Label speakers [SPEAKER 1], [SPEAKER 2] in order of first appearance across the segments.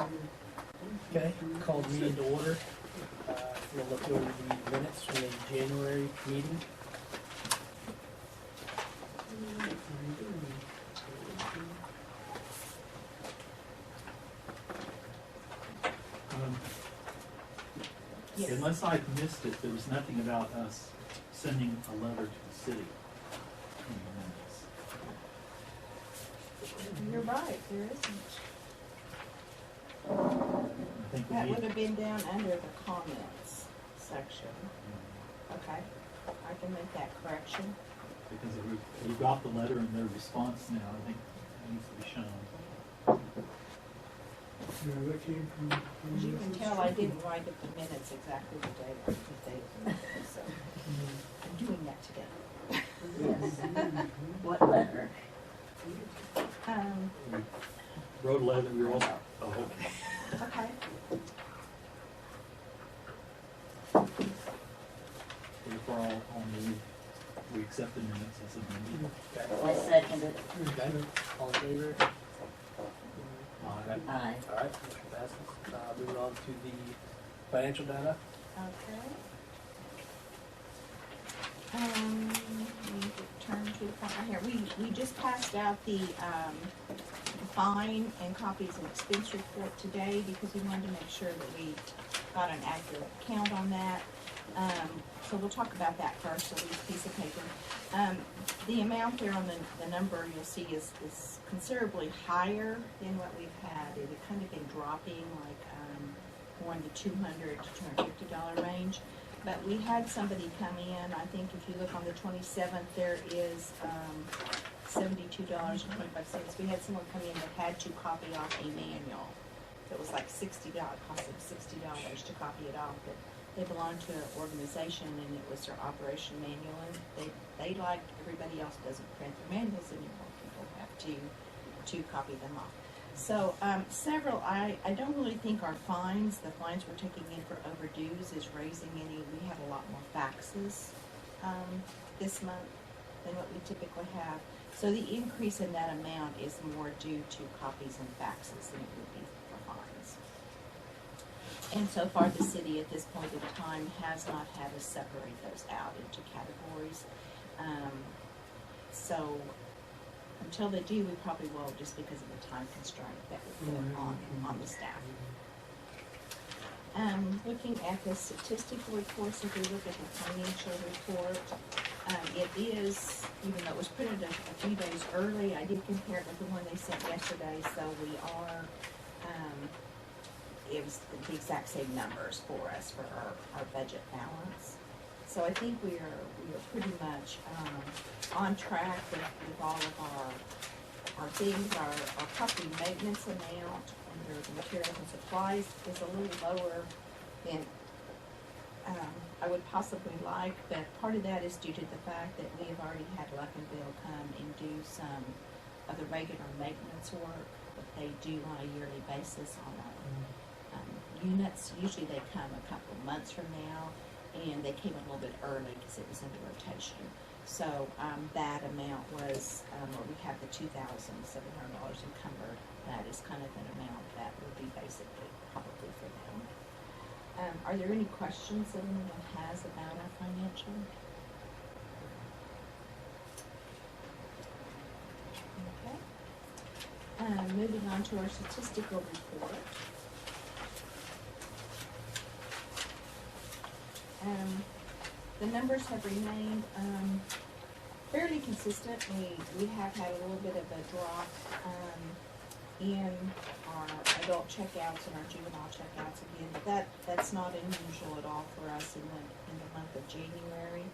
[SPEAKER 1] Okay, call the meeting to order. We'll look over the minutes from the January meeting.
[SPEAKER 2] Yes.
[SPEAKER 3] Unless I missed it, there was nothing about us sending a letter to the city in the minutes.
[SPEAKER 2] You're right, there isn't.
[SPEAKER 3] I think we
[SPEAKER 2] That
[SPEAKER 3] need,
[SPEAKER 2] would have been down under the comments section. Okay, I can make that correction.
[SPEAKER 3] because we got the letter and their response now, I think it needs to be shown.
[SPEAKER 2] As you can tell, I didn't write up the minutes exactly the day I put they, so I'm doing that today.
[SPEAKER 4] Yes. What letter?
[SPEAKER 3] We wrote a letter, we were all, oh, okay.
[SPEAKER 2] Okay.
[SPEAKER 3] Therefore, all we accept the minutes as amended.
[SPEAKER 4] I second it.
[SPEAKER 1] Okay, all in favor? Okay.
[SPEAKER 4] Aye.
[SPEAKER 1] All right, motion passes. Moving on to the financial data.
[SPEAKER 2] Okay. Let me turn to the front right here. We just passed out the fine and copies and expense report today because we wanted to make sure that we got an accurate count on that. So we'll talk about that first, so we piece of paper. The amount there on the number you'll see is considerably higher than what we've had. It had kind of been dropping like more in the $200 to $250 range. But we had somebody come in, I think if you look on the 27th, there is $72.25. We had someone come in that had to copy off a manual. It was like $60, cost them $60 to copy it off. But they belonged to an organization and it was their operation manual, and they like everybody else doesn't print their manuals anymore. People have to copy them off. So several, I don't really think our fines, the fines we're taking in for overdues is raising any. We have a lot more faxes this month than what we typically have. So the increase in that amount is more due to copies and faxes than it would be for fines. And so far the city at this point in time has not had us separate those out into categories. So until they do, we probably will, just because of the time constraint that we put on the staff. Looking at the statistical reports, if we look at the financial report, it is, even though it was printed a few days early, I did compare it with the one they sent yesterday, so we are, it was the exact same numbers for us for our budget balance. So I think we are pretty much on track with all of our things. Our property maintenance amount under the materials and supplies is a little lower than I would possibly like, but part of that is due to the fact that we have already had Luckenbill come and do some of the regular maintenance work that they do on a yearly basis on our units. Usually they come a couple of months from now, and they came a little bit early because it was under rotation. So that amount was, where we have the $2,700 encumbered. That is kind of an amount that would be basically probably for them. Are there any questions that anyone has about our financial? Okay. Moving on to our statistical report. The numbers have remained fairly consistent. We have had a little bit of a drop in our adult checkouts and our juvenile checkouts again, but that's not unusual at all for us in the month of January,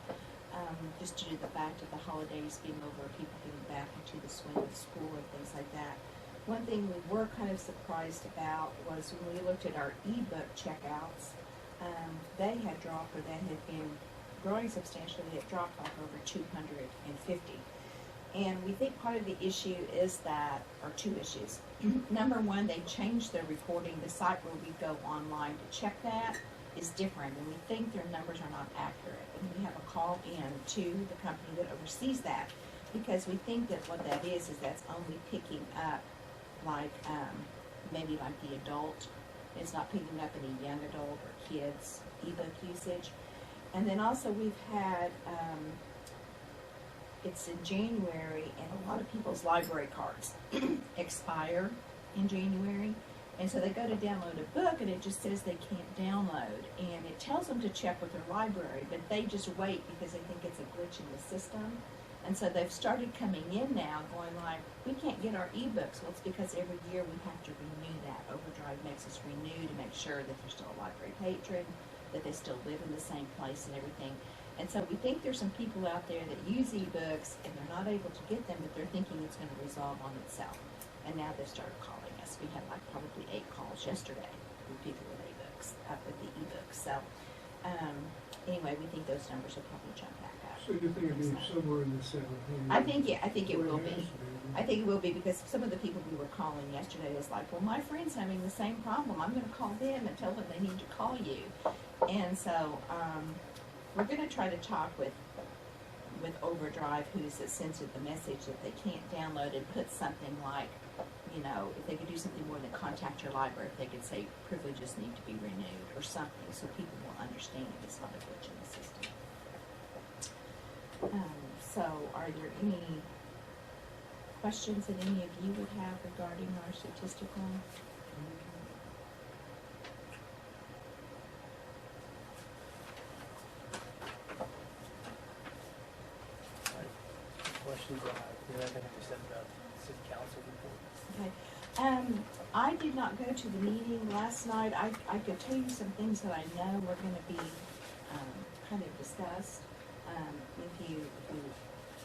[SPEAKER 2] just due to the fact of the holidays being over, people getting back into the swing of school and things like that. One thing we were kind of surprised about was when we looked at our ebook checkouts, they had dropped, or they had been growing substantially. It dropped off over 250. And we think part of the issue is that, or two issues. Number one, they changed their reporting. The site where we go online to check that is different, and we think their numbers are not accurate. And we have a call in to the company that oversees that, because we think that what that is that's only picking up like maybe like the adult. It's not picking up any young adult or kids ebook usage. And then also we've had, it's in January, and a lot of people's library cards expire in January. And so they go to download a book, and it just says they can't download. And it tells them to check with their library, but they just wait because they think it's a glitch in the system. And so they've started coming in now going like, we can't get our ebooks. Well, it's because every year we have to renew that. Overdrive makes us renew to make sure that they're still a library patron, that they still live in the same place and everything. And so we think there's some people out there that use ebooks and they're not able to get them, but they're thinking it's going to resolve on itself. And now they've started calling us. We had like probably 8 calls yesterday with people with ebooks, with the ebooks. So anyway, we think those numbers will probably jump back up.
[SPEAKER 5] So you think it'd be somewhere in the 17?
[SPEAKER 2] I think it will be. I think it will be because some of the people we were calling yesterday was like, well, my friend's having the same problem. I'm going to call them and tell them they need to call you. And so we're going to try to talk with Overdrive, that sends it the message that they can't download, and put something like, you know, if they could do something more than contact your library, if they could say privileges need to be renewed or something, so people will understand it's not a glitch in the system. So are there any questions that any of you would have regarding our statistical?
[SPEAKER 1] Questions on anything we said about city council report?
[SPEAKER 2] Okay. I did not go to the meeting last night. I could tell you some things that I know were going to be kind of discussed if you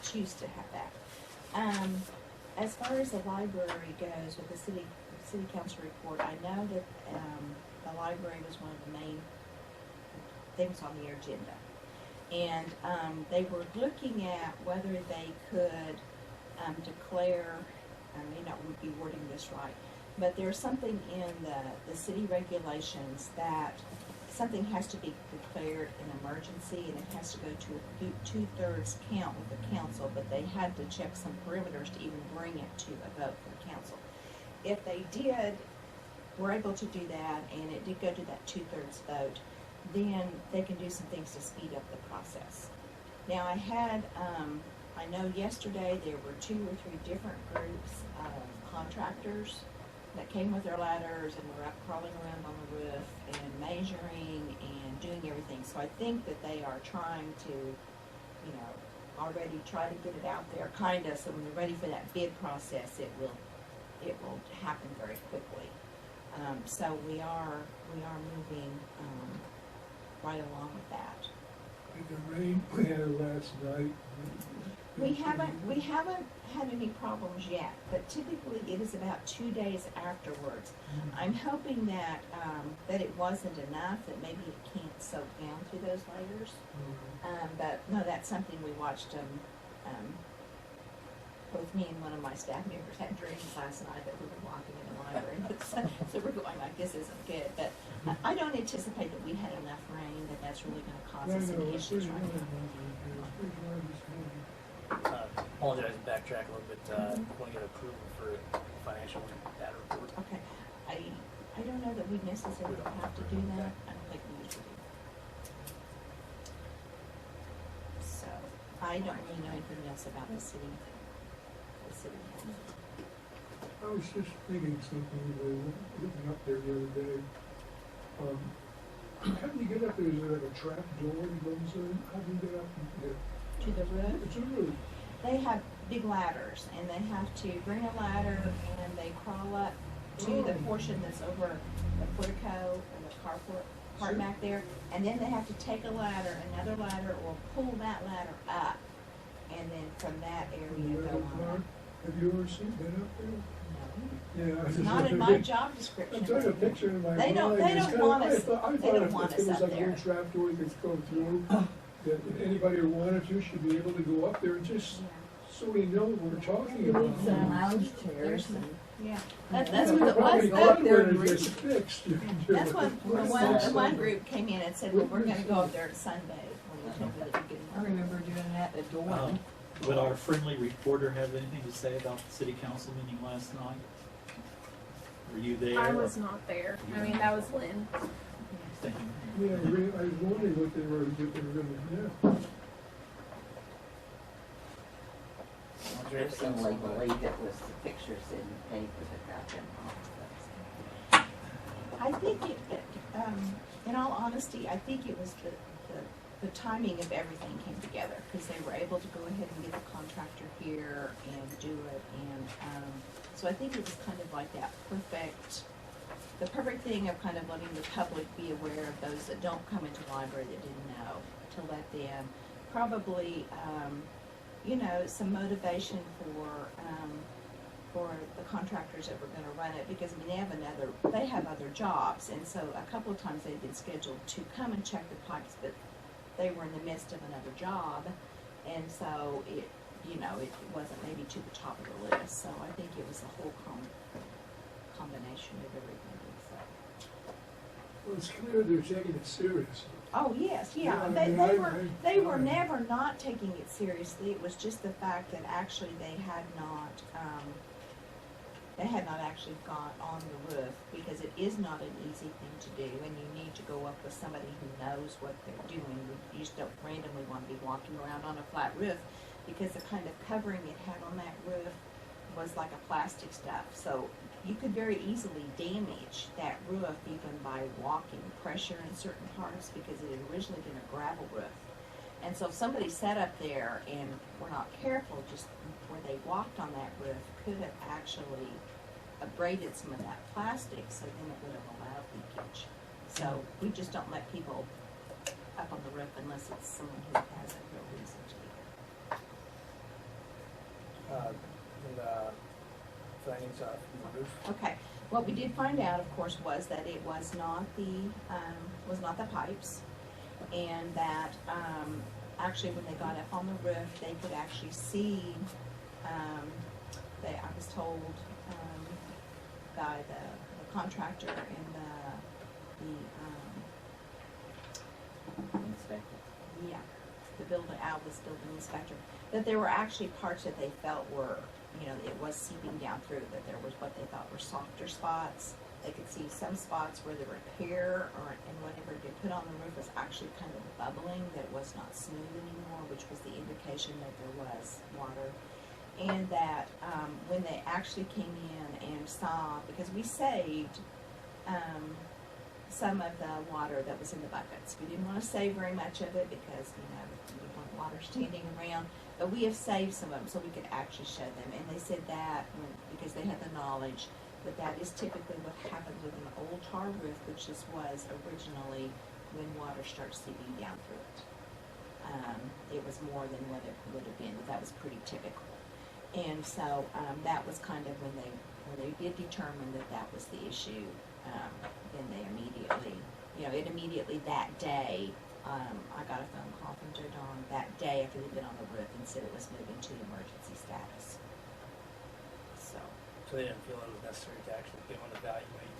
[SPEAKER 2] choose to have that. As far as the library goes with the city council report, I know that the library was one of the main things on the agenda. And they were looking at whether they could declare, I may not be wording this right, but there's something in the city regulations that something has to be declared an emergency, and it has to go to a 2/3 count with the council, but they had to check some perimeters to even bring it to a vote for the council. If they were able to do that, and it did go to that 2/3 vote, then they can do some things to speed up the process. Now I know yesterday there were 2 or 3 different groups of contractors that came with their ladders and were up crawling around on the roof and measuring and doing everything. So I think that they are trying to, you know, already try to get it out there kind of, so when they're ready for that bid process, it will happen very quickly. So we are moving right along with that.
[SPEAKER 5] Like the rain we had last night.
[SPEAKER 2] We haven't had any problems yet, but typically it is about 2 days afterwards. I'm hoping that it wasn't enough, that maybe it can't soak down through those layers. But no, that's something we watched. Both me and one of my staff members had dreams last night that we were walking in the library. So we're going like, this isn't good. But I don't anticipate that we had enough rain that's really going to cause us any issues right now.
[SPEAKER 1] Apologize and backtrack a little bit. Want to get approval for financial data report?
[SPEAKER 2] Okay. I don't know that we necessarily have to do that. I don't think we usually do. So I don't really know anything else about the city.
[SPEAKER 5] I was just thinking something, looking up there the other day. How do you get up there? Is there like a trap door that goes in? How do you get up there?
[SPEAKER 2] To the roof?
[SPEAKER 5] It's a roof.
[SPEAKER 2] They have big ladders, and they have to bring a ladder, and they crawl up to the portion that's over the portico and the carport part back there, and then they have to take a ladder, another ladder, or pull that ladder up, and then from that area go on.
[SPEAKER 5] Have you ever been up there? Yeah,
[SPEAKER 2] It's not in my job description.
[SPEAKER 5] I'm trying to picture in my
[SPEAKER 2] They don't
[SPEAKER 5] mind.
[SPEAKER 2] want us.
[SPEAKER 5] I thought
[SPEAKER 2] They don't
[SPEAKER 5] if
[SPEAKER 2] want
[SPEAKER 5] there
[SPEAKER 2] us
[SPEAKER 5] was
[SPEAKER 2] up
[SPEAKER 5] like a
[SPEAKER 2] there.
[SPEAKER 5] little trap door that could go through, that anybody who wanted to should be able to go up there and just so we know what we're talking about.
[SPEAKER 4] Some lounge chairs and.
[SPEAKER 2] Yeah, that's what it was.
[SPEAKER 5] Go up there and it gets fixed.
[SPEAKER 2] That's when the one group came in and said, well, we're gonna go up there to sunbathe. When we told them that we
[SPEAKER 4] I remember doing that at Dawn.
[SPEAKER 3] Would our friendly reporter have anything to say about the city council meeting last night? you there?
[SPEAKER 6] I was not there. I mean, that was Lynn.
[SPEAKER 3] Thank you.
[SPEAKER 5] Yeah, I was wondering what they were gonna,
[SPEAKER 7] Personally believe it was the pictures in the paper that got them off.
[SPEAKER 2] I think in all honesty, I think it was the timing of everything came together, because they were able to go ahead and get the contractor here and do it, and, so I think it was kind of like that the perfect thing of kind of letting the public be aware of those that don't come into the library that didn't know, to let them probably, you know, some motivation for the contractors that were gonna run it, because I mean, they have other jobs, and so a couple of times they've been scheduled to come and check the pipes, but they were in the midst of another job, and so it wasn't maybe to the top of the list, so I think it was a whole combination of everything, so.
[SPEAKER 5] well, it's clear they're taking it seriously.
[SPEAKER 2] Oh, yes, yeah,
[SPEAKER 5] Yeah,
[SPEAKER 2] they were never not taking it seriously. It was just the fact that actually they had not actually gone on the roof, because it is not an easy thing to do, and you need to go up with somebody who knows what they're doing. You just don't randomly want to be walking around on a flat roof, because the kind of covering it had on that roof was like a plastic stuff, so you could very easily damage that roof even by walking pressure in certain parts, because it had originally been a gravel roof. And so if somebody sat up there and were not careful, just where they walked on that roof, could have actually abraded some of that plastic, so then it would have allowed leakage. So we just don't let people up on the roof unless it's someone who has a real reason to be there.
[SPEAKER 1] And findings from the roof.
[SPEAKER 2] Okay, what we did find out, of course, was that it was not the pipes, and that actually when they got up on the roof, they could actually see. I was told by the contractor and the Alva's building inspector, that there were actually parts that they felt were, it was seeping down through, that there was what they thought were softer spots. They could see some spots where the repair and whatever they put on the roof was actually kind of bubbling, that it was not smooth anymore, which was the indication that there was water. And that when they actually came in and saw, because we saved some of the water that was in the buckets. We didn't want to save very much of it, because we didn't want water standing around, but we have saved some of them so we could actually show them. And they said that because they had the knowledge that is typically what happens with an old tar roof, which this was originally when water starts seeping down through it. It was more than what it would have been, but that was pretty typical. And so that was kind of when they did determine that was the issue. Then they immediately that day, I got a phone call from Joe Don that day after they'd been on the roof and said it was moving to emergency status. So
[SPEAKER 1] they didn't feel it was necessary to actually go and evaluate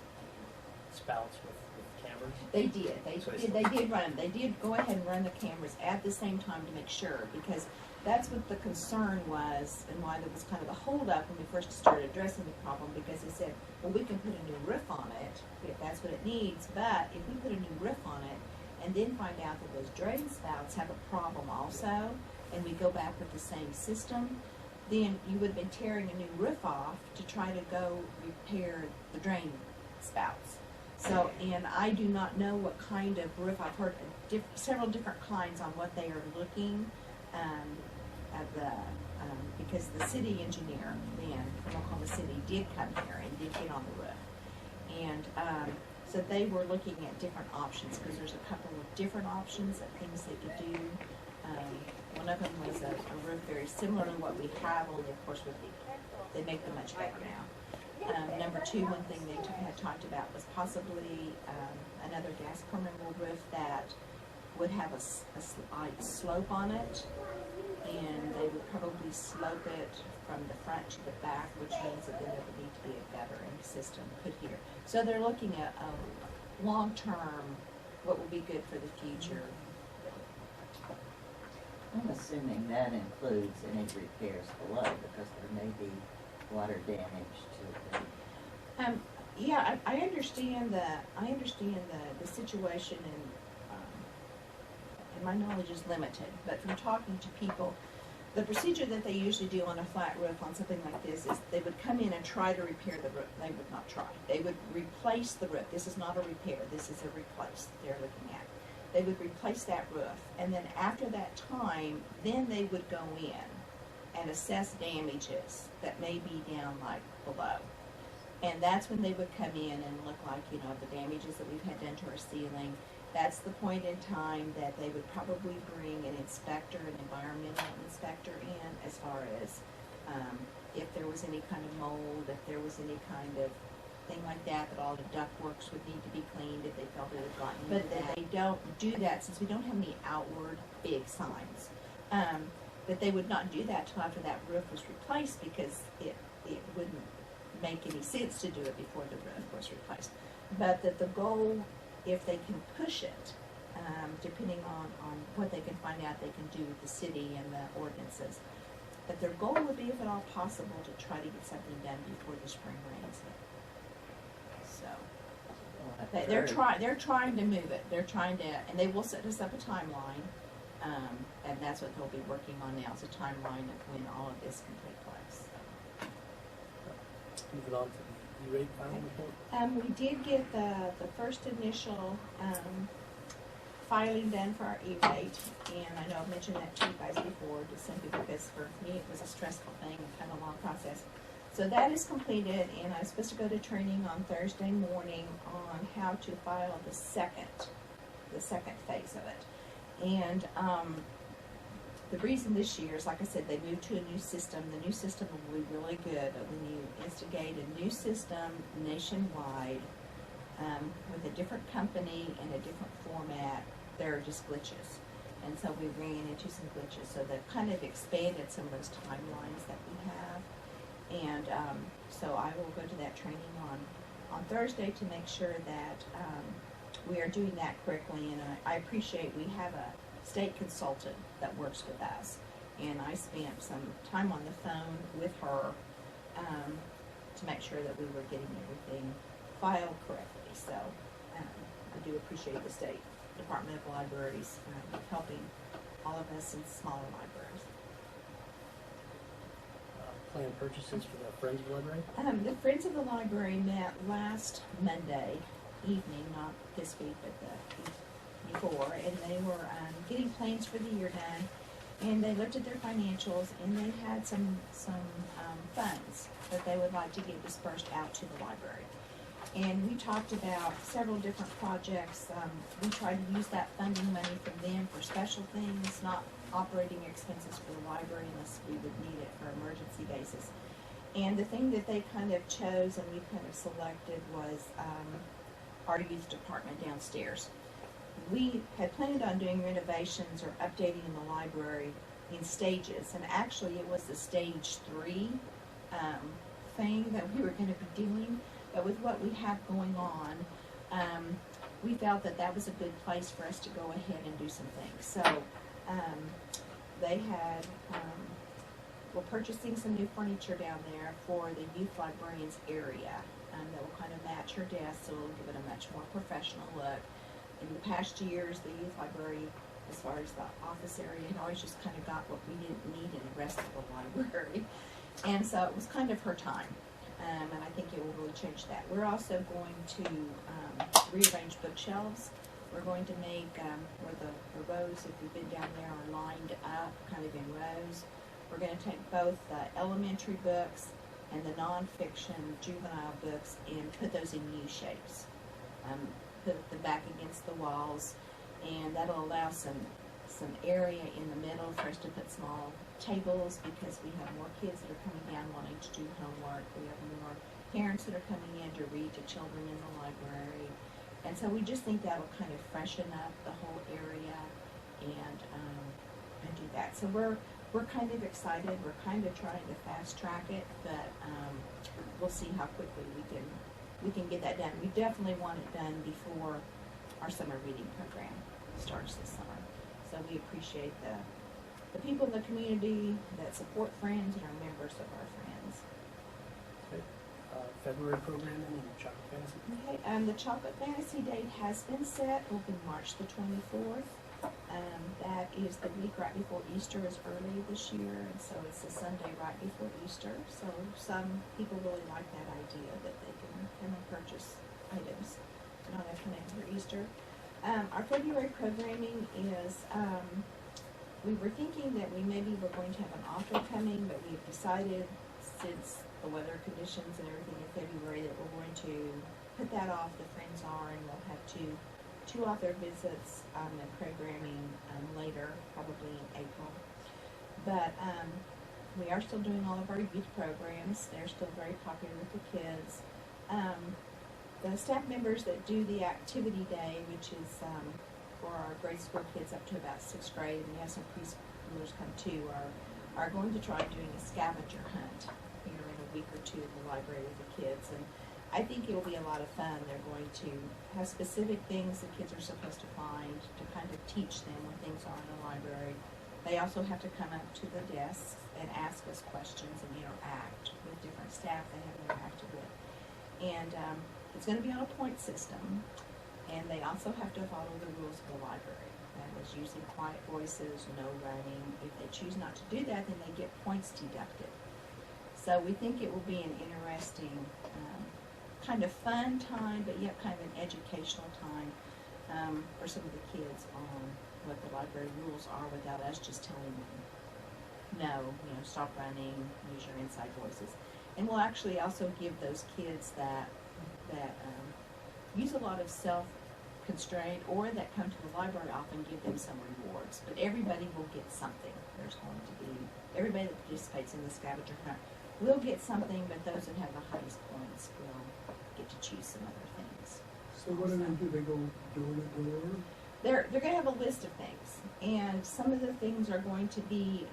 [SPEAKER 1] spouts with cameras?
[SPEAKER 2] they did.
[SPEAKER 1] So
[SPEAKER 2] They did run them. They did go ahead and run the cameras at the same time to make sure, because that's what the concern was, and why there was kind of a holdup when we first started addressing the problem, because they said, well, we can put a new roof on it if that's what it needs, but if we put a new roof on it and then find out that those drain spouts have a problem also, and we go back with the same system, then you would have been tearing a new roof off to try to go repair the drain spouts. So, and I do not know what kind of roof. I've heard several different kinds on what they are looking because the city engineer then from Oklahoma City did come here and did get on the roof, and so they were looking at different options, because there's a couple of different options of things they could do. One of them was a roof very similar to what we have, only of course they make them much better now. Number two, one thing they had talked about was possibly another gas permeable roof that would have a slight slope on it, and they would probably slope it from the front to the back, which means that then there would need to be a guttering system put here. So they're looking at long-term, what will be good for the future.
[SPEAKER 7] I'm assuming that includes any repairs below, because there may be water damage to the.
[SPEAKER 2] Yeah, I understand the situation and my knowledge is limited, but from talking to people, the procedure that they usually do on a flat roof on something like this is they would come in and try to repair the roof. They would not try. They would replace the roof. This is not a repair. This is a replace they're looking at. They would replace that roof. And then after that time, then they would go in and assess damages that may be down like below. And that's when they would come in and look like, you know, the damages that we've had done to our ceiling. That's the point in time that they would probably bring an inspector, an environmental inspector in as far as if there was any kind of mold, if there was any kind of thing like that, that all the ductworks would need to be cleaned if they felt it had gotten into that. But they don't do that since we don't have any outward big signs. That they would not do that till after that roof was replaced because it wouldn't make any sense to do it before the roof was replaced. But that the goal, if they can push it, depending on what they can find out they can do with the city and the ordinances, but their goal would be, if at all possible, to try to get something done before the spring rains hit. So they're trying to move it. They're trying to, and they will set us up a timeline, and that's what they'll be working on now. Is a timeline of when all of this can take place.
[SPEAKER 1] Moving on to the E-rate final report.
[SPEAKER 2] We did get the first initial filing done for our E-rate, and I know I've mentioned that to you guys before, just simply because for me it was a stressful thing and kind of a long process. So that is completed, and I'm supposed to go to training on Thursday morning on how to file the second phase of it. And the reason this year is, like I said, they moved to a new system. The new system will be really good, but when you instigate a new system nationwide with a different company and a different format, there are just glitches. And so we ran into some glitches. So they've kind of expanded some of those timelines that we have. And so I will go to that training on Thursday to make sure that we are doing that correctly. And I appreciate we have a state consultant that works with us. And I spent some time on the phone with her to make sure that we were getting everything filed correctly. So I do appreciate the State Department of Libraries helping all of us in smaller libraries.
[SPEAKER 1] Planned purchases for the Friends of the Library.
[SPEAKER 2] The Friends of the Library met last Monday evening, not this week, but the week before, and they were getting plans for the year done. And they looked at their financials, and they had some funds that they would like to get dispersed out to the library. And we talked about several different projects. We tried to use that funding money from them for special things, not operating expenses for the library unless we would need it for emergency basis. And the thing that they kind of chose and we kind of selected was our youth department downstairs. We had planned on doing renovations or updating in the library in stages, and actually it was the stage 3 thing that we were going to be doing. But with what we have going on, we felt that that was a good place for us to go ahead and do some things. So they had, we're purchasing some new furniture down there for the youth librarian's area that will kind of match her desk, so it'll give it a much more professional look. In the past years, the youth library, as far as the office area, had always just kind of got what we didn't need in the rest of the library. And so it was kind of her time. And I think it will really change that. We're also going to rearrange bookshelves. We're going to make where the rows, if you've been down there, are lined up, kind of in rows. We're going to take both the elementary books and the nonfiction juvenile books and put those in U shapes. Put them back against the walls, and that'll allow some area in the middle for us to put small tables, because we have more kids that are coming down wanting to do homework. We have more parents that are coming in to read to children in the library. And so we just think that'll kind of freshen up the whole area and do that. So we're kind of excited. We're kind of trying to fast track it, but we'll see how quickly we can get that done. We definitely want it done before our summer reading program starts this summer. So we appreciate the people in the community that support Friends and are members of our Friends.
[SPEAKER 1] Okay. February programming and chocolate fantasy?
[SPEAKER 2] Okay, the Chocolate Fantasy date has been set, will be March the 24th. That is the week right before Easter, is early this year, and so it's the Sunday right before Easter. So some people really like that idea that they can come and purchase items, not have to come in for Easter. Our February programming is, we were thinking that we maybe were going to have an author coming, but we've decided, since the weather conditions and everything in February, that we're going to put that off. The friends are, and we'll have two author visits and programming later, probably in April. But we are still doing all of our youth programs. They're still very popular with the kids. The staff members that do the activity day, which is for our grade school kids up to about 6th grade, and we have some preschoolers come too, are going to try doing a scavenger hunt here in a week or two in the library with the kids. And I think it will be a lot of fun. They're going to have specific things the kids are supposed to find to kind of teach them when things are in the library. They also have to come up to the desks and ask us questions and interact with different staff they haven't interacted with. And it's going to be on a point system, and they also have to follow the rules of the library. That is using quiet voices, no running. If they choose not to do that, then they get points deducted. So we think it will be an interesting kind of fun time, but yet kind of an educational time for some of the kids on what the library rules are without us just telling them, no, stop running, use your inside voices. And we'll actually also give those kids that use a lot of self-constraint or that come to the library often, give them some rewards. But everybody will get something. There's going to be, everybody that participates in the scavenger hunt will get something, but those that have the highest points will get to choose some other things.
[SPEAKER 5] So what do? They go door to door?
[SPEAKER 2] They're going to have a list of things, and some of the things are going to be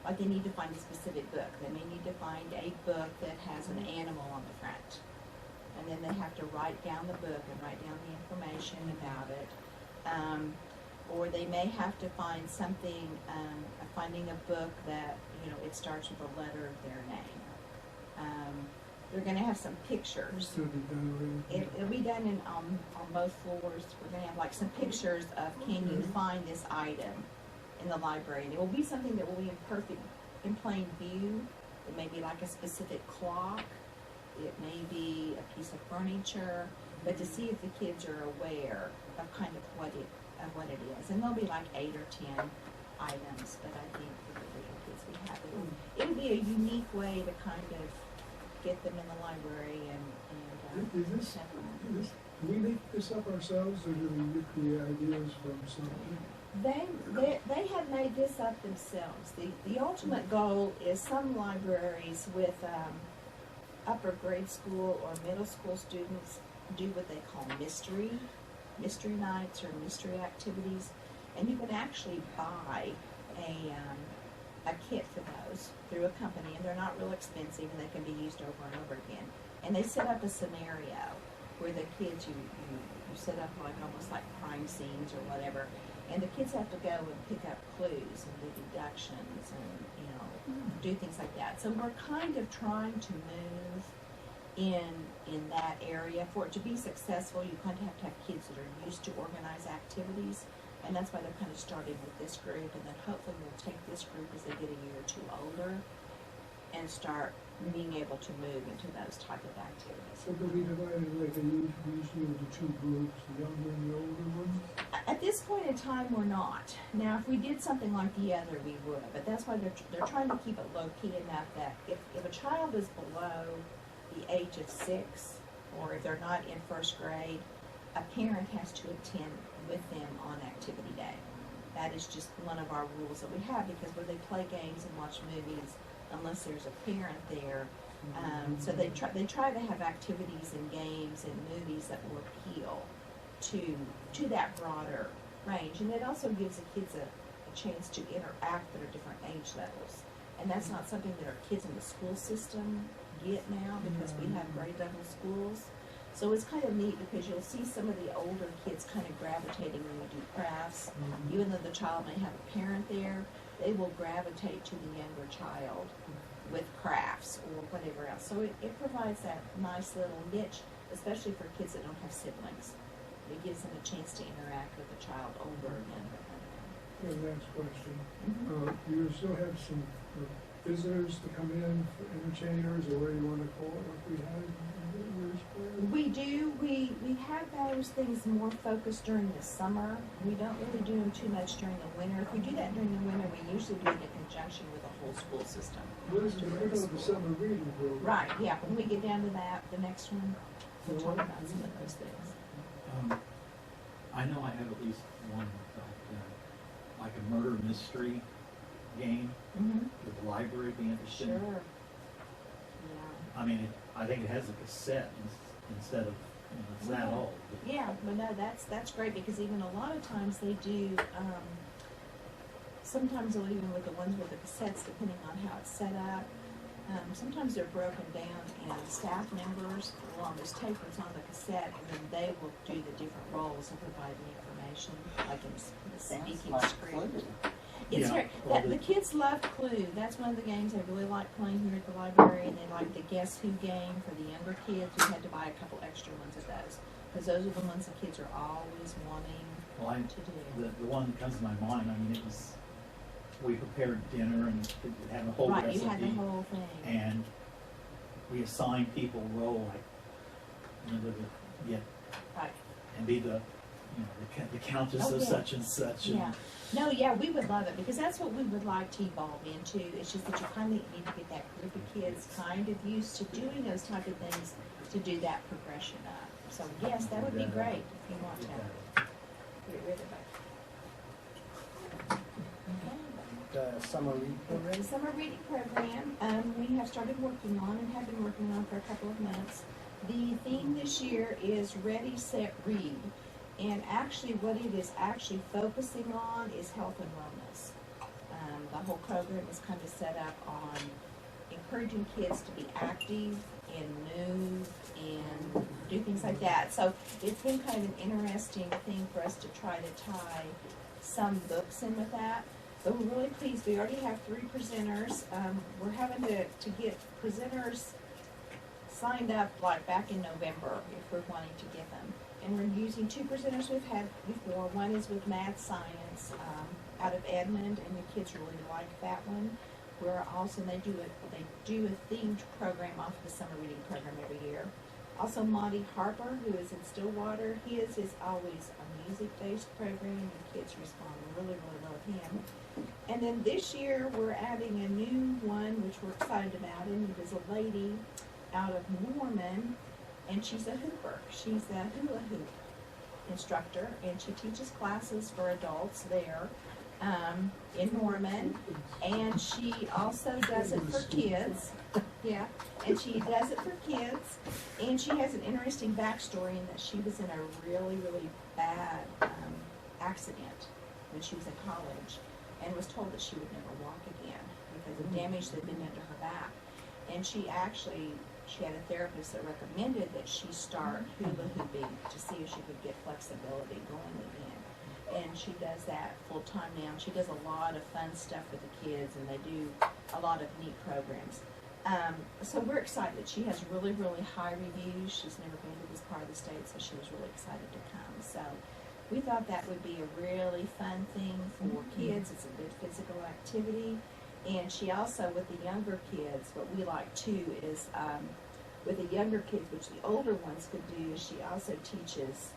[SPEAKER 2] like they need to find a specific book. They may need to find a book that has an animal on the front, and then they have to write down the book and write down the information about it. Or they may have to find something, finding a book that it starts with a letter of their name. They're going to have some pictures.
[SPEAKER 5] So
[SPEAKER 2] It'll be done on both floors. We're going to have like some pictures of, can you find this item in the library? And it will be something that will be in plain view. It may be like a specific clock. It may be a piece of furniture. But to see if the kids are aware of kind of what it is. And there'll be like 8 or 10 items, but I think for the little kids we have it would be a unique way to kind of get them in the library and
[SPEAKER 5] do we make this up ourselves, or do we get the ideas from something?
[SPEAKER 2] They have made this up themselves. The ultimate goal is some libraries with upper grade school or middle school students do what they call mystery nights or mystery activities, and you can actually buy a kit for those through a company, and they're not real expensive, and they can be used over and over again. And they set up a scenario where the kids, you set up like almost like crime scenes or whatever, and the kids have to go and pick up clues and do deductions and do things like that. So we're kind of trying to move in that area. For it to be successful, you kind of have kids that are used to organized activities, and that's why they're kind of starting with this group, and then hopefully we'll take this group as they get a year or two older and start being able to move into those type of activities.
[SPEAKER 5] So do we divide it like usually into two groups, the younger and the older ones?
[SPEAKER 2] At this point in time, we're not. Now, if we did something like the other, we would, but that's why they're trying to keep it low-key enough that if a child is below the age of 6, or if they're not in 1st grade, a parent has to attend with them on activity day. That is just one of our rules that we have, because where they play games and watch movies, unless there's a parent there, so they try to have activities and games and movies that will appeal to that broader range, and it also gives the kids a chance to interact at different age levels, and that's not something that our kids in the school system get now, because we have grade level schools. So it's kind of neat, because you'll see some of the older kids kind of gravitating when we do crafts. Even though the child may have a parent there, they will gravitate to the younger child with crafts or whatever else. So it provides that nice little niche, especially for kids that don't have siblings. It gives them a chance to interact with a child older and younger than them.
[SPEAKER 5] The next question,
[SPEAKER 2] Mhm.
[SPEAKER 5] you still have some visitors to come in, for entertainers, or what do you wanna call it, like we had in years prior?
[SPEAKER 2] We do, we have those things more focused during the summer. We don't really do them too much during the winter. If we do that during the winter, we usually do it in conjunction with the whole school system.
[SPEAKER 5] What is the middle of the summer reading program?
[SPEAKER 2] Right, yeah, when we get down to that, the next one, we'll talk about some of those things.
[SPEAKER 3] I know I have at least one, like a murder mystery game.
[SPEAKER 2] Mm-hmm.
[SPEAKER 3] Would the library be interested?
[SPEAKER 2] Sure.
[SPEAKER 3] in?
[SPEAKER 2] Yeah.
[SPEAKER 3] I mean, I think it has a cassette instead of, it's that old. but-
[SPEAKER 2] Yeah, but no, that's great, because even a lot of times they do, sometimes they'll even with the ones with the cassettes, depending on how it's set up, sometimes they're broken down and staff members will on those tapers on the cassette, and then they will do the different roles and provide the information, like in the
[SPEAKER 7] Sounds
[SPEAKER 2] speaking
[SPEAKER 7] like
[SPEAKER 2] script.
[SPEAKER 7] Clue.
[SPEAKER 2] It's
[SPEAKER 3] Yeah,
[SPEAKER 2] very,
[SPEAKER 3] well,
[SPEAKER 2] the kids love Clue. That's one of the games they really like playing here at the library, and they like the Guess Who game for the younger kids. We had to buy a couple extra ones of those, because those are the ones the kids are always wanting
[SPEAKER 3] Well,
[SPEAKER 2] to do.
[SPEAKER 3] the one that comes to my mind, I mean, it was, we prepared dinner and it had a whole
[SPEAKER 2] Right,
[SPEAKER 3] recipe.
[SPEAKER 2] you had the whole thing.
[SPEAKER 3] And we assigned people a role, like, yeah,
[SPEAKER 2] Right.
[SPEAKER 3] and be the, the countess
[SPEAKER 2] Oh,
[SPEAKER 3] of
[SPEAKER 2] yeah.
[SPEAKER 3] such and such. And
[SPEAKER 2] Yeah. No, yeah, we would love it, because that's what we would like to evolve into. It's just that you kind of need to get that group of kids kind of used to doing those type of things to do that progression up. So yes, that would be great if you want to get rid of it.
[SPEAKER 1] The summer read
[SPEAKER 2] The
[SPEAKER 1] program?
[SPEAKER 2] summer reading program, we have started working on and have been working on for a couple of months. The theme this year is Ready, Set, Read. And actually what it is actually focusing on is health and wellness. The whole program is kind of set up on encouraging kids to be active and move and do things like that. So it's been kind of an interesting thing for us to try to tie some books in with that. But we're really pleased. We already have 3 presenters. We're having to get presenters signed up like back in November if we're wanting to get them. And we're using 2 presenters we've had before. One is with math science out of Edmond, and the kids really like that one. We're also, they do a themed program off the summer reading program every year. Also, Monty Harper, who is in Stillwater, his is always a music-based program, and kids respond really, really well to him. And then this year, we're adding a new one, which we're excited about, and it is a lady out of Norman, and she's a hooper. She's a hula hoop instructor, and she teaches classes for adults there in Norman, and she also does it for kids. Yeah, and she does it for kids, and she has an interesting backstory in that she was in a really, really bad accident when she was in college, and was told that she would never walk again because of damage that had been done to her back. And she had a therapist that recommended that she start hula hooping to see if she could get flexibility going again. And she does that full time now. She does a lot of fun stuff with the kids, and they do a lot of neat programs. So we're excited. She has really, really high reviews. She's never been to this part of the state, so she was really excited to come. So we thought that would be a really fun thing for kids. It's a good physical activity. And she also, with the younger kids, what we like too is with the younger kids, which the older ones could do, she also teaches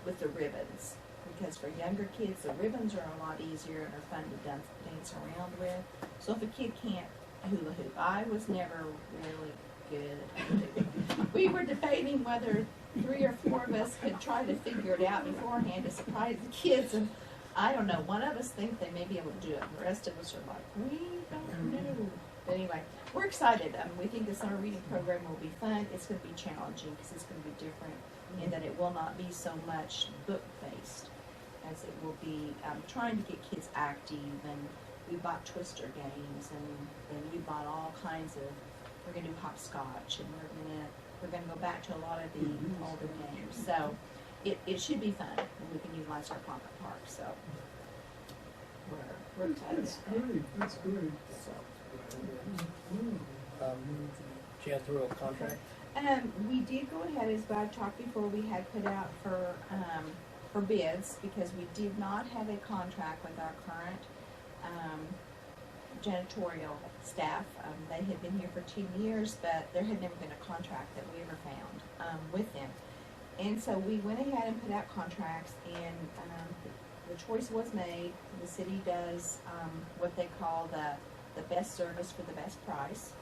[SPEAKER 2] with the ribbons. Because for younger kids, the ribbons are a lot easier and are fun to dance around with. So if a kid can't hula hoop, I was never really good at hula hooping. We were debating whether 3 or 4 of us could try to figure it out beforehand to surprise the kids, and I don't know, one of us think they may be able to do it, and the rest of us are like, we don't know. But anyway, we're excited. We think the summer reading program will be fun. It's going to be challenging because it's going to be different in that it will not be so much book-based as it will be trying to get kids active. And we bought twister games, and we bought all kinds of, we're going to do hopscotch, and we're going to go back to a lot of the older games. So it should be fun, and we can utilize our pocket park. So we're excited
[SPEAKER 5] That's
[SPEAKER 2] about that.
[SPEAKER 5] great, that's great.
[SPEAKER 2] So,
[SPEAKER 1] Janitorial contract.
[SPEAKER 2] We did go ahead, as Bob talked before, we had put out for bids, because we did not have a contract with our current, janitorial staff. They had been here for 10 years, but there had never been a contract that we ever found, with them. And so we went ahead and put out contracts, and, the choice was made. The city does, what they call the best service for the best price.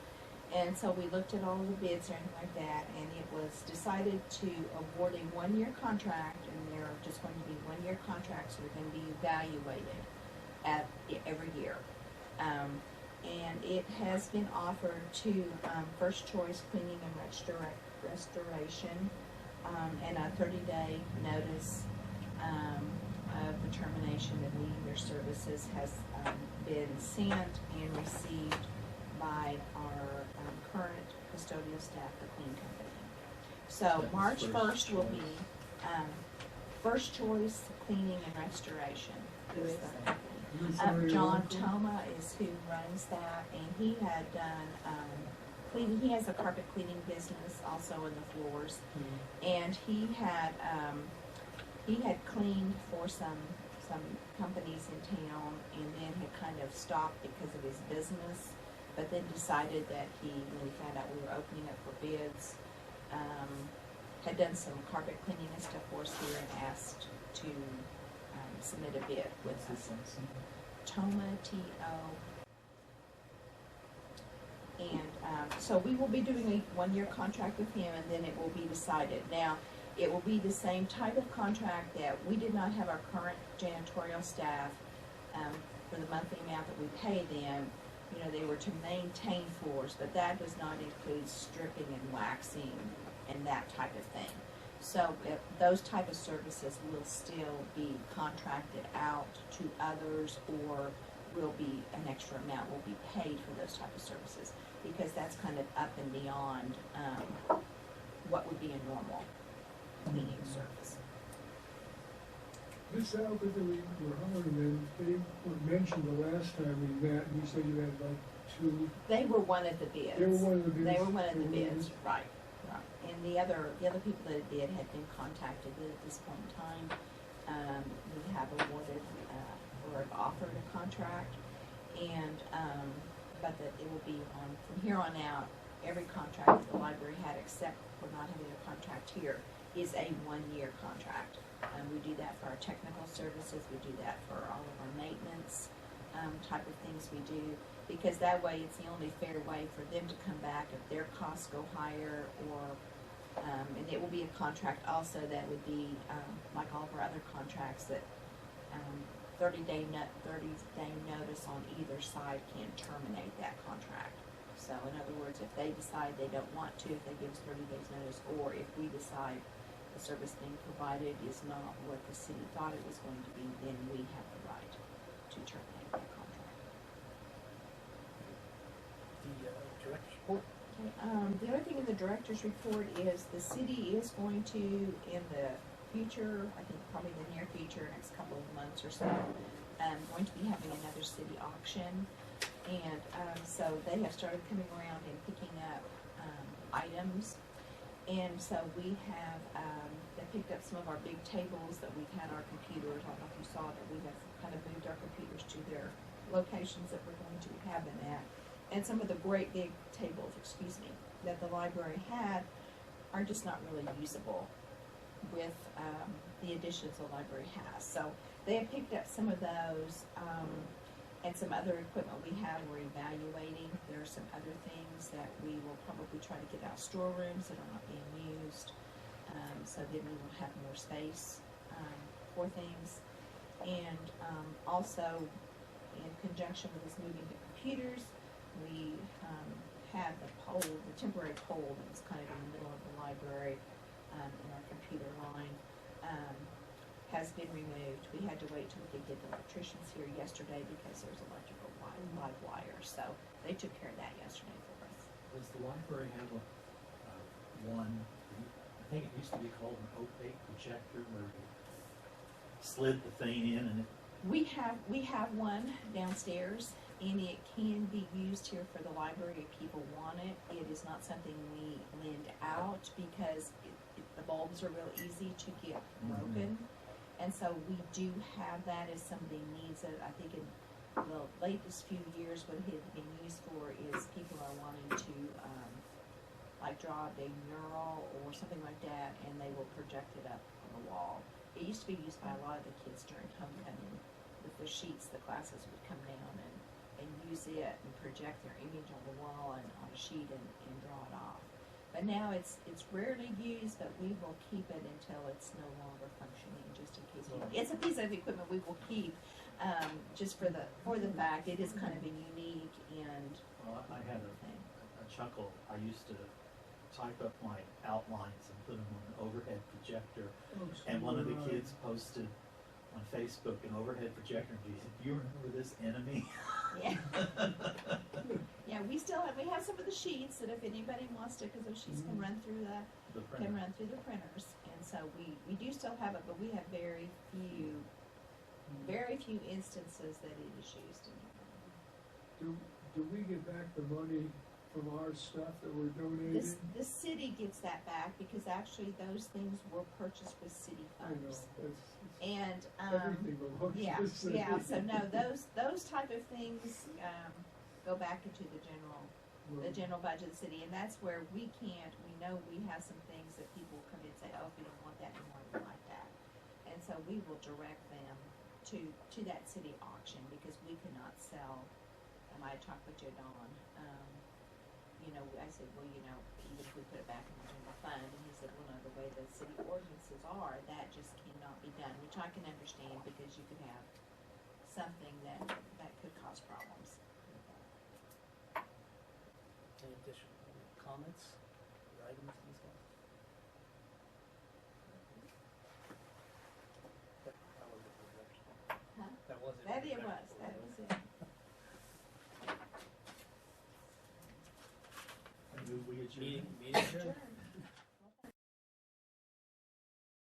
[SPEAKER 2] And so we looked at all of the bids and everything like that, and it was decided to award a one-year contract, and they're just going to be one-year contracts, so they're going to be evaluated every year. And it has been offered to First Choice Cleaning and Restoration, and a 30-day notice of the termination of needing their services has been sent and received by our current custodial staff, the clean company. So
[SPEAKER 3] That
[SPEAKER 2] March
[SPEAKER 3] was
[SPEAKER 2] 1st will
[SPEAKER 3] First
[SPEAKER 2] be First Choice Cleaning and Restoration. Is the company. John Toma is who runs that, and he had done cleaning. He has a carpet cleaning business also in the floors, and he had cleaned for some companies in town, and then had kind of stopped because of his business, but then decided that when we found out we were opening up for bids, had done some carpet cleaning and stuff for us here, and asked to submit a bid with
[SPEAKER 3] What's
[SPEAKER 2] us.
[SPEAKER 3] this license?
[SPEAKER 2] Toma, T-O. And so we will be doing a one-year contract with him, and then it will be decided. Now, it will be the same type of contract that we did not have our current janitorial staff for the monthly amount that we pay them. You know, they were to maintain floors, but that does not include stripping and waxing and that type of thing. So those type of services will still be contracted out to others, or will be an extra amount will be paid for those type of services, because that's kind of up and beyond what would be a normal cleaning service.
[SPEAKER 5] This Alva that we were hiring, and they were mentioned the last time we met, and you said you had like two.
[SPEAKER 2] They were one of the bids.
[SPEAKER 5] They were one of the bids.
[SPEAKER 2] They were one of the bids, right. And the other people that did had been contacted at this point in time. We have awarded or have offered a contract, and but that it will be on from here on out. Every contract that the library had, except for not having a contract here, is a one-year contract. We do that for our technical services. We do that for all of our maintenance type of things we do, because that way it's the only fair way for them to come back if their costs go higher, or and it will be a contract also that would be like all of our other contracts, that 30-day notice on either side can terminate that contract. So in other words, if they decide they don't want to, if they give us 30 days notice, or if we decide the service being provided is not what the city thought it was going to be, then we have the right to terminate that contract.
[SPEAKER 1] The director's report.
[SPEAKER 2] The other thing in the director's report is the city is going to, in the future, I think probably the near future, next couple of months or so, going to be having another city auction. And so they have started coming around and picking up items. And so we have, they picked up some of our big tables that we've had our computers. I don't know if you saw that we have kind of moved our computers to their locations that we're going to have them at. And some of the great big tables, that the library had are just not really usable with the additions the library has. So they have picked up some of those, and some other equipment we have we're evaluating. There are some other things that we will probably try to get out storerooms that are not being used, so then we will have more space for things. And also, in conjunction with us moving to computers, we had the temporary pole that was kind of in the middle of the library in our computer line, has been removed. We had to wait till we could get the electricians here yesterday because there's electrical live wire, so they took care of that yesterday for us.
[SPEAKER 3] Does the library have one, I think it used to be called an opaque projector, where you slid the thing in and it...
[SPEAKER 2] We have one downstairs, And it can be used here for the library if people want it. It is not something we lend out because the bulbs are real easy to get broken. And so we do have that if somebody needs it. I think in the latest few years, what it had been used for is people are wanting to, like draw a big mural or something like that, and they will project it up on the wall. It used to be used by a lot of the kids during homecoming. With the sheets, the classes would come down and use it and project their image on the wall and on a sheet and draw it off. But now it's rarely used, but we will keep it until it's no longer functioning, just in case. It's a piece of equipment we will keep, just for the fact it is kind of a unique and
[SPEAKER 3] Well, I had
[SPEAKER 2] thing.
[SPEAKER 3] a chuckle. I used to type up my outlines and put them on an overhead projector. And one of the kids posted on Facebook an overhead projector, and he said, "Do you remember this enemy?"
[SPEAKER 2] Yeah. Yeah, we have some of the sheets that if anybody wants to, because those sheets can run through
[SPEAKER 3] The
[SPEAKER 2] can
[SPEAKER 3] printer.
[SPEAKER 2] run through the printers, and so we do still have it, but we have very few instances that it is used anymore.
[SPEAKER 5] Do we get back the money from our stuff that we're donating?
[SPEAKER 2] The city gets that back because actually those things were purchased with city
[SPEAKER 5] I know,
[SPEAKER 2] funds.
[SPEAKER 5] it's,
[SPEAKER 2] And,
[SPEAKER 5] everything belongs to
[SPEAKER 2] yeah,
[SPEAKER 5] the city.
[SPEAKER 2] yeah, so no, those type of things, go back into the general budget of the city, and that's where we know we have some things that people come in and say, oh, if you don't want that anymore, we like that. And so we will direct them to that city auction because we cannot sell, and I talked with Joe Don, I said, well, even if we put it back in the general fund, and he said, well, no, the way the city ordinances are, that just cannot be done, which I can understand because you could have something that could cause problems.
[SPEAKER 1] Any additional comments or items these guys? That was it.
[SPEAKER 2] Huh?
[SPEAKER 1] That was it.
[SPEAKER 2] That was it.
[SPEAKER 3] I move we adjourn.
[SPEAKER 1] Meeting adjourned.
[SPEAKER 2] Sure.